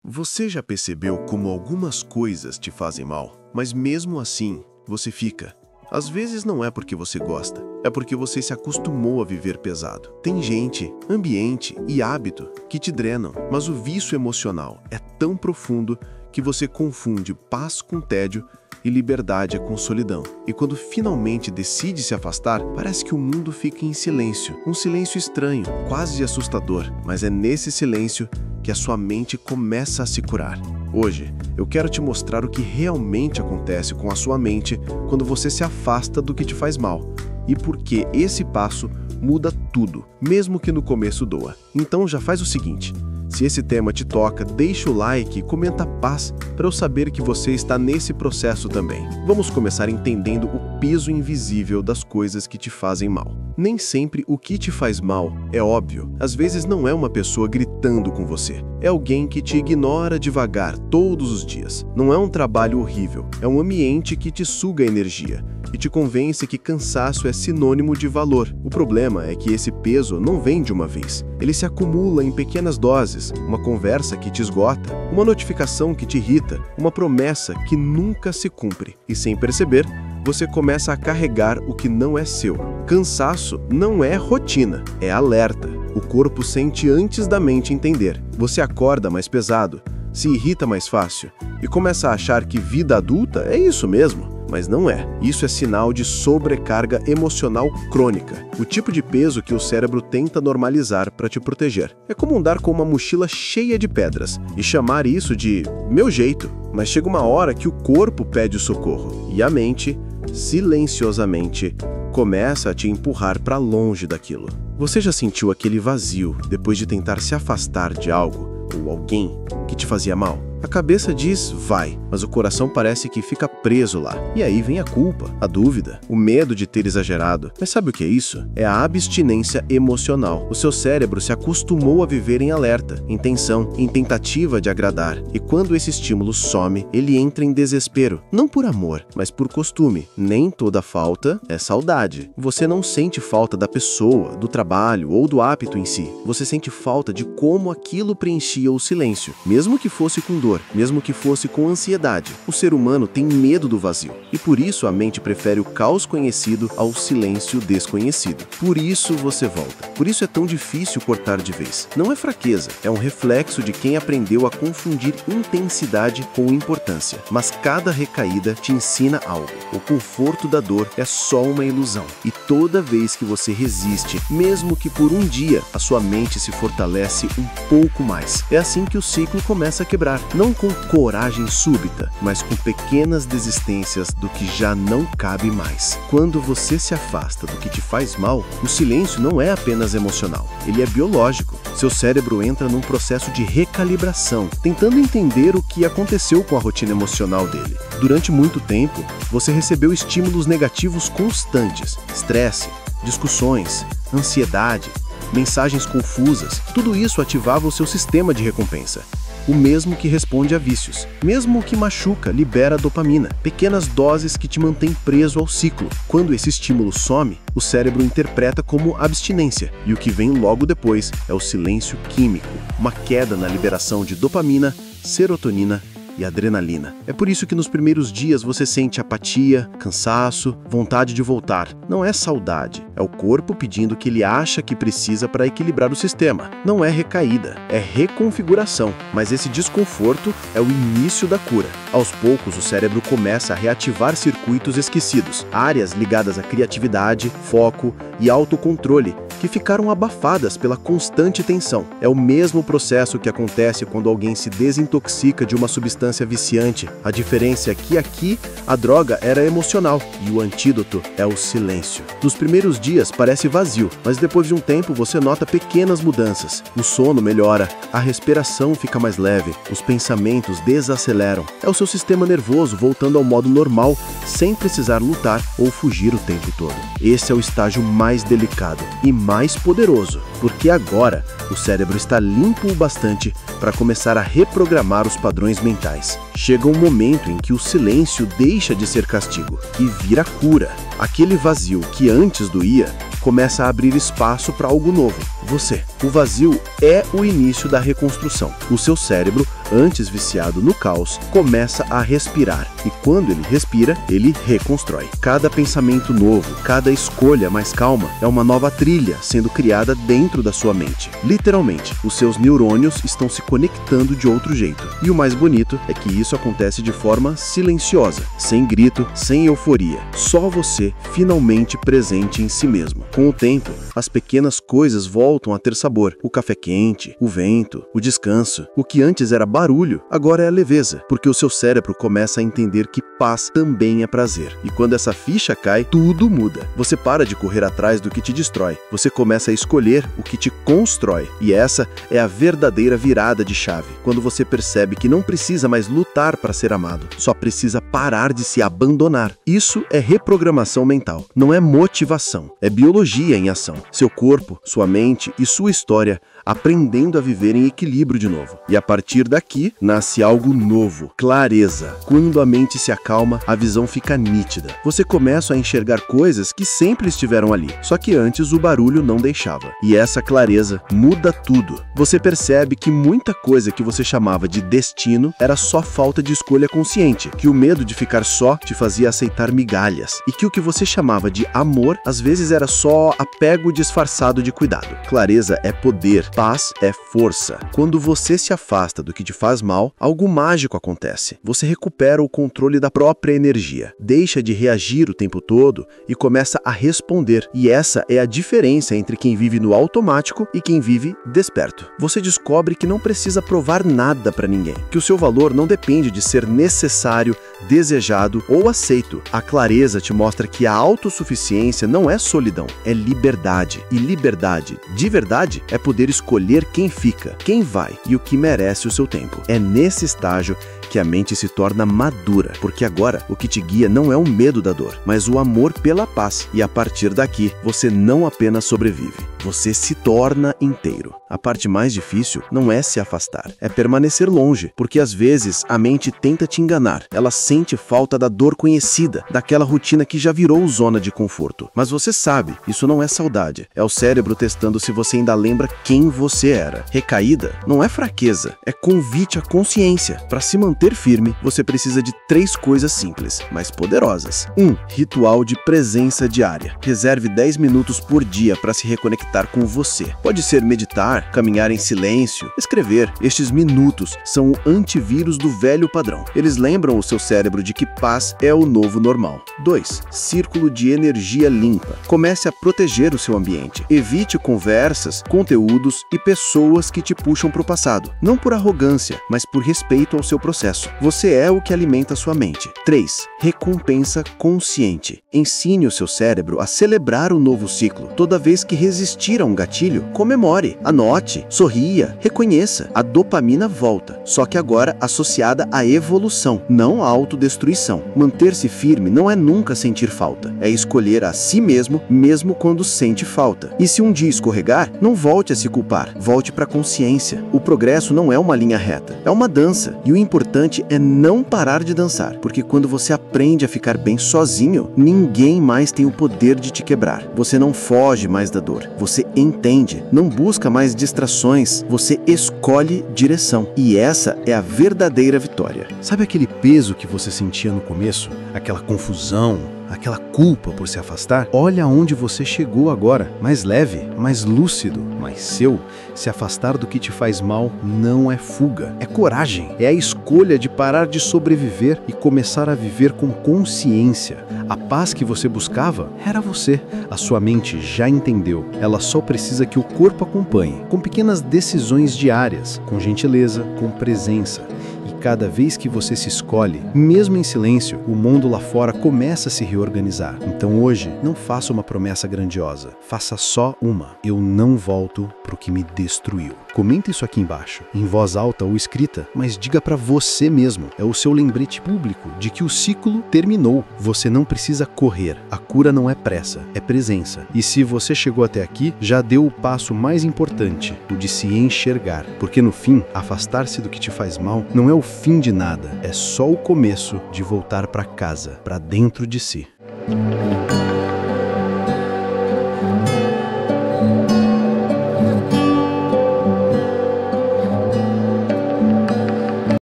Você já percebeu como algumas coisas te fazem mal, mas mesmo assim você fica? Às vezes não é porque você gosta, é porque você se acostumou a viver pesado. Tem gente, ambiente e hábito que te drenam, mas o vício emocional é tão profundo que você confunde paz com tédio e liberdade com solidão. E quando finalmente decide se afastar, parece que o mundo fica em silêncio. Um silêncio estranho, quase assustador, mas é nesse silêncio que a sua mente começa a se curar. Hoje, eu quero te mostrar o que realmente acontece com a sua mente quando você se afasta do que te faz mal e por que esse passo muda tudo, mesmo que no começo doa. Então já faz o seguinte: se esse tema te toca, deixa o like e comenta paz para eu saber que você está nesse processo também. Vamos começar entendendo o peso invisível das coisas que te fazem mal. Nem sempre o que te faz mal é óbvio. Às vezes não é uma pessoa gritando com você. É alguém que te ignora devagar todos os dias. Não é um trabalho horrível. É um ambiente que te suga energia e te convence que cansaço é sinônimo de valor. O problema é que esse peso não vem de uma vez. Ele se acumula em pequenas doses. Uma conversa que te esgota, uma notificação que te irrita, uma promessa que nunca se cumpre. E sem perceber, você começa a carregar o que não é seu. Cansaço não é rotina, é alerta. O corpo sente antes da mente entender. Você acorda mais pesado, se irrita mais fácil e começa a achar que vida adulta é isso mesmo. Mas não é. Isso é sinal de sobrecarga emocional crônica, o tipo de peso que o cérebro tenta normalizar para te proteger. É como andar com uma mochila cheia de pedras e chamar isso de meu jeito. Mas chega uma hora que o corpo pede o socorro e a mente, silenciosamente, começa a te empurrar para longe daquilo. Você já sentiu aquele vazio depois de tentar se afastar de algo ou alguém que te fazia mal? A cabeça diz vai, mas o coração parece que fica preso lá. E aí vem a culpa, a dúvida, o medo de ter exagerado. Mas sabe o que é isso? É a abstinência emocional. O seu cérebro se acostumou a viver em alerta, em tensão, em tentativa de agradar. E quando esse estímulo some, ele entra em desespero. Não por amor, mas por costume. Nem toda falta é saudade. Você não sente falta da pessoa, do trabalho ou do hábito em si. Você sente falta de como aquilo preenchia o silêncio, mesmo que fosse com dor. Mesmo que fosse com ansiedade. O ser humano tem medo do vazio e por isso a mente prefere o caos conhecido ao silêncio desconhecido. Por isso você volta. Por isso é tão difícil cortar de vez. Não é fraqueza, é um reflexo de quem aprendeu a confundir intensidade com importância. Mas cada recaída te ensina algo. O conforto da dor é só uma ilusão. E toda vez que você resiste, mesmo que por um dia, a sua mente se fortalece um pouco mais. É assim que o ciclo começa a quebrar. Não com coragem súbita, mas com pequenas desistências do que já não cabe mais. Quando você se afasta do que te faz mal, o silêncio não é apenas emocional, ele é biológico. Seu cérebro entra num processo de recalibração, tentando entender o que aconteceu com a rotina emocional dele. Durante muito tempo, você recebeu estímulos negativos constantes, estresse, discussões, ansiedade, mensagens confusas. Tudo isso ativava o seu sistema de recompensa. O mesmo que responde a vícios. Mesmo o que machuca, libera dopamina. Pequenas doses que te mantêm preso ao ciclo. Quando esse estímulo some, o cérebro interpreta como abstinência. E o que vem logo depois é o silêncio químico. Uma queda na liberação de dopamina, serotonina e adrenalina. É por isso que nos primeiros dias você sente apatia, cansaço, vontade de voltar. Não é saudade, é o corpo pedindo o que ele acha que precisa para equilibrar o sistema. Não é recaída, é reconfiguração. Mas esse desconforto é o início da cura. Aos poucos, o cérebro começa a reativar circuitos esquecidos, áreas ligadas à criatividade, foco e autocontrole, que ficaram abafadas pela constante tensão. É o mesmo processo que acontece quando alguém se desintoxica de uma substância viciante. A diferença é que aqui a droga era emocional e o antídoto é o silêncio. Nos primeiros dias parece vazio, mas depois de um tempo você nota pequenas mudanças. O sono melhora, a respiração fica mais leve, os pensamentos desaceleram. É o seu sistema nervoso voltando ao modo normal, sem precisar lutar ou fugir o tempo todo. Esse é o estágio mais delicado e mais poderoso, porque agora o cérebro está limpo o bastante para começar a reprogramar os padrões mentais. Chega um momento em que o silêncio deixa de ser castigo e vira cura. Aquele vazio que antes doía começa a abrir espaço para algo novo, você. O vazio é o início da reconstrução. O seu cérebro antes viciado no caos, começa a respirar. E quando ele respira, ele reconstrói. Cada pensamento novo, cada escolha mais calma é uma nova trilha sendo criada dentro da sua mente. Literalmente, os seus neurônios estão se conectando de outro jeito. E o mais bonito é que isso acontece de forma silenciosa, sem grito, sem euforia. Só você finalmente presente em si mesmo. Com o tempo, as pequenas coisas voltam a ter sabor. O café quente, o vento, o descanso. O que antes era barulho, agora é leveza, porque o seu cérebro começa a entender que paz também é prazer. E quando essa ficha cai, tudo muda. Você para de correr atrás do que te destrói. Você começa a escolher o que te constrói. E essa é a verdadeira virada de chave. Quando você percebe que não precisa mais lutar para ser amado, só precisa parar de se abandonar. Isso é reprogramação mental, não é motivação, é biologia em ação. Seu corpo, sua mente e sua história aprendendo a viver em equilíbrio de novo. E a partir daqui, nasce algo novo, clareza. Quando a mente se acalma, a visão fica nítida. Você começa a enxergar coisas que sempre estiveram ali, só que antes o barulho não deixava. E essa clareza muda tudo. Você percebe que muita coisa que você chamava de destino era só falta de escolha consciente, que o medo de ficar só te fazia aceitar migalhas, e que o que você chamava de amor, às vezes era só apego disfarçado de cuidado. Clareza é poder. Paz é força. Quando você se afasta do que te faz mal, algo mágico acontece. Você recupera o controle da própria energia, deixa de reagir o tempo todo e começa a responder. E essa é a diferença entre quem vive no automático e quem vive desperto. Você descobre que não precisa provar nada para ninguém, que o seu valor não depende de ser necessário, desejado ou aceito. A clareza te mostra que a autossuficiência não é solidão, é liberdade. E liberdade, de verdade, é poder escolher quem fica, quem vai e o que merece o seu tempo. É nesse estágio que a mente se torna madura, porque agora o que te guia não é o medo da dor, mas o amor pela paz. E a partir daqui, você não apenas sobrevive, você se torna inteiro. A parte mais difícil não é se afastar, é permanecer longe, porque às vezes a mente tenta te enganar. Ela sente falta da dor conhecida, daquela rotina que já virou zona de conforto. Mas você sabe, isso não é saudade, é o cérebro testando se você ainda lembra quem você era. Recaída não é fraqueza, é convite à consciência. Para se manter firme, você precisa de 3 coisas simples, mas poderosas. 1. Ritual de presença diária. Reserve 10 minutos por dia para se reconectar com você. Pode ser meditar, caminhar em silêncio, escrever. Estes minutos são o antivírus do velho padrão. Eles lembram o seu cérebro de que paz é o novo normal. 2. Círculo de energia limpa. Comece a proteger o seu ambiente. Evite conversas, conteúdos e pessoas que te puxam para o passado. Não por arrogância, mas por respeito ao seu processo. Você é o que alimenta sua mente. 3. Recompensa consciente. Ensine o seu cérebro a celebrar o novo ciclo. Toda vez que resistir a um gatilho, comemore, anote, sorria, reconheça. A dopamina volta, só que agora associada à evolução, não à autodestruição. Manter-se firme não é nunca sentir falta, é escolher a si mesmo, mesmo quando sente falta. E se um dia escorregar, não volte a se culpar, volte para a consciência. O progresso não é uma linha reta, é uma dança, e o importante é não parar de dançar, porque quando você aprende a ficar bem sozinho, ninguém mais tem o poder de te quebrar. Você não foge mais da dor, você entende, não busca mais distrações, você escolhe direção. E essa é a verdadeira vitória. Sabe aquele peso que você sentia no começo? Aquela confusão, aquela culpa por se afastar? Olha aonde você chegou agora, mais leve, mais lúcido, mais seu. Se afastar do que te faz mal não é fuga, é coragem, é a escolha de parar de sobreviver e começar a viver com consciência. A paz que você buscava era você. A sua mente já entendeu, ela só precisa que o corpo acompanhe, com pequenas decisões diárias, com gentileza, com presença. E cada vez que você se escolhe, mesmo em silêncio, o mundo lá fora começa a se reorganizar. Então hoje, não faça uma promessa grandiosa, faça só uma: eu não volto pro que me destruiu. Comenta isso aqui embaixo, em voz alta ou escrita, mas diga para você mesmo. É o seu lembrete público de que o ciclo terminou. Você não precisa correr. A cura não é pressa, é presença. E se você chegou até aqui, já deu o passo mais importante, o de se enxergar. Porque no fim, afastar-se do que te faz mal não é o fim de nada, é só o começo de voltar para casa, para dentro de si.